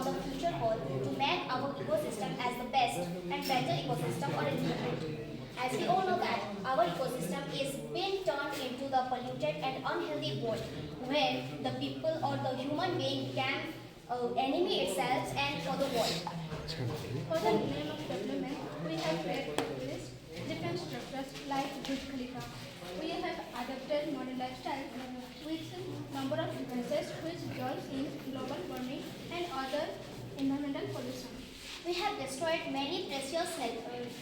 on the future goal to make our ecosystem as the best and better ecosystem or environment. As we all know that our ecosystem is being turned into the polluted and unhealthy world where the people or the human being can enemy itself and for the world. For the name of development, we have created factories, different structures like Burj Khalifa. We have adopted modern lifestyle with number of differences which results in global warming and other environmental pollution. We have destroyed many precious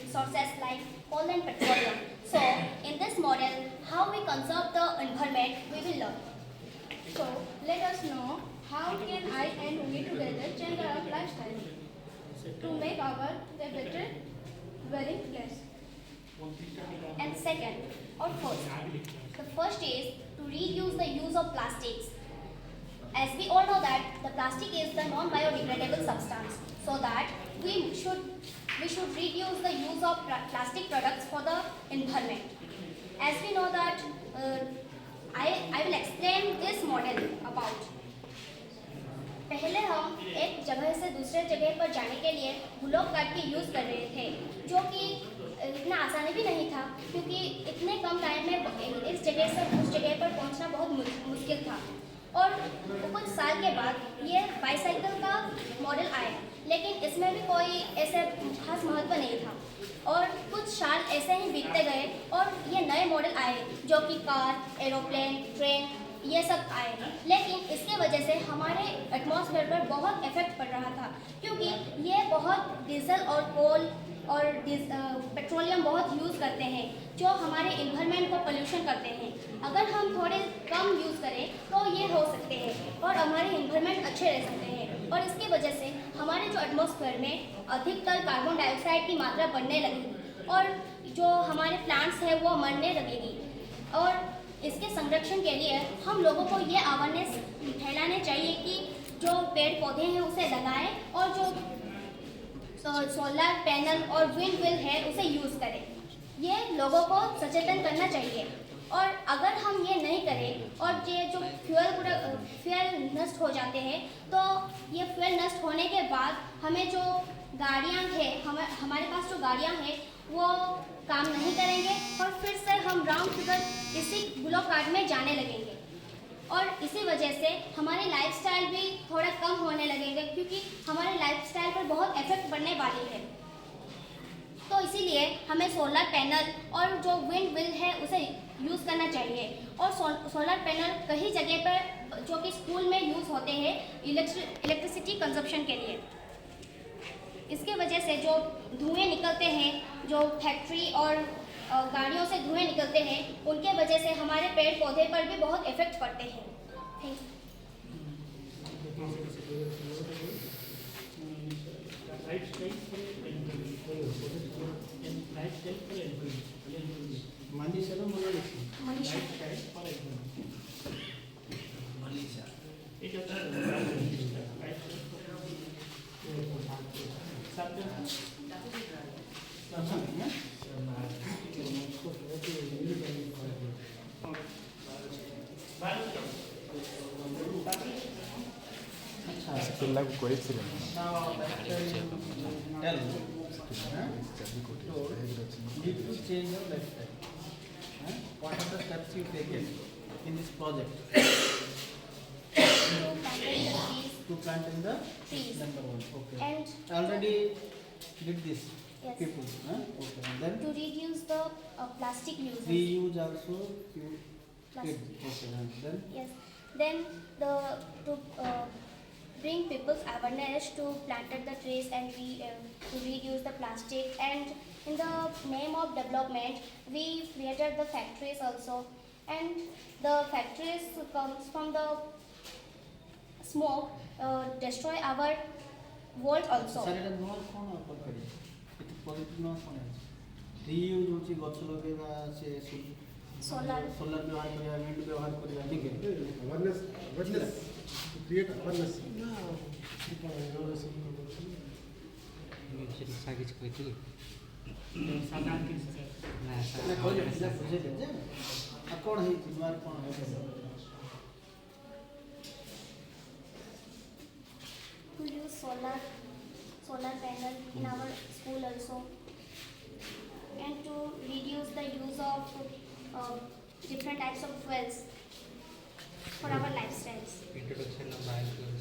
resources like coal and petroleum. So, in this model, how we conserve the environment, we will learn. So, let us know how can I and we together change our lifestyle to make our a better dwelling place. And second, or first, the first is to reduce the use of plastics. As we all know that the plastic is the non-biodegradable substance, so that we should reduce the use of plastic products for the environment. As we know that I will explain this model about. पहले हम एक जगह से दूसरे जगह पर जाने के लिए ब्लॉक कार्ड की यूज़ कर रहे थे, जो कि इतना आसानी भी नहीं था क्योंकि इतने कम टाइम में इस जगह से उस जगह पर पहुंचना बहुत मुश्किल था। और कुछ साल के बाद ये बाईसाइकिल का मॉडल आया, लेकिन इसमें भी कोई ऐसे खास महत्व नहीं था और कुछ साल ऐसे ही बीतते गए और ये नए मॉडल आए जो कि कार, एरोप्लेन, ट्रेन ये सब आए, लेकिन इसके वजह से हमारे एटमॉस्फेयर पर बहुत इफेक्ट पड़ रहा था क्योंकि ये बहुत डीजल और कोल और पेट्रोलियम बहुत यूज़ करते हैं जो हमारे इन्वायरमेंट को पोल्यूशन करते हैं। अगर हम थोड़े कम यूज़ करें तो ये हो सकते हैं और हमारे इन्वायरमेंट अच्छे रह सकते हैं और इसकी वजह से हमारे जो एटमॉस्फेयर में अधिकतर कार्बन डाइऑक्साइड की मात्रा बढ़ने लगेगी और जो हमारे प्लांट्स हैं वो मरने लगेगी। और इसके संरक्षण के लिए हम लोगों को ये अवेयरनेस फैलाने चाहिए कि जो पेड़ पौधे हैं उसे लगाएं और जो सोलर पैनल और विंड व्हील है उसे यूज़ करें। ये लोगों को सचेतन करना चाहिए और अगर हम ये नहीं करें और ये जो फ्यूल नष्ट हो जाते हैं तो ये फ्यूल नष्ट होने के बाद हमें जो गाड़ियाँ हैं हमारे पास जो गाड़ियाँ हैं वो काम नहीं करेंगे और फिर से हम राउंड फिगर इसी ब्लॉक कार्ड में जाने लगेंगे और इसी वजह से हमारी लाइफस्टाइल भी थोड़ा कम होने लगेंगे क्योंकि हमारे लाइफस्टाइल पर बहुत इफेक्ट पड़ने वाली है। तो इसीलिए हमें सोलर पैनल और जो विंड व्हील है उसे यूज़ करना चाहिए और सोलर पैनल कई जगह पर जो कि स्कूल में यूज़ होते हैं इलेक्ट्रिसिटी कंजप्शन के लिए। इसके वजह से जो धुएं निकलते हैं, जो फैक्ट्री और गाड़ियों से धुएं निकलते हैं, उनके वजह से हमारे पेड़ पौधे पर भी बहुत इफेक्ट पड़ते हैं। थैंक పిల్లకు కొలిసిరు Need to change your lifestyle. What are the steps you taken in this project? To plant in the trees. number one. Okay. And Already did this. Yes. People. Okay. And then to reduce the plastic use. reuse also you Plastic. did. Okay. And then Yes. Then to bring people's awareness to planted the trees and to reduce the plastic, and in the name of development we created the factories also, and the factories comes from the smoke destroy our world also. sir এটা নয় কোন আপল করি এটা positive নয় কোন reuse হচ্ছে গছ লগাইবা সে Solar. Solar ব্যবহার করিবা উইন্ড ব্যবহার করিবা নিকে awareness to create awareness. ସାଗିଛି କହିଥିଲି ନା କହିଲେ ପିଲା ବୁଝେଇଲେ ଯେ ଆଉ କ'ଣ ହେଇଛି ନୂଆରେ କ'ଣ ହେଇଛି To use solar solar panel in our school also, and to reduce the use of different types of fuels for our lifestyles. Introduction of biofuels.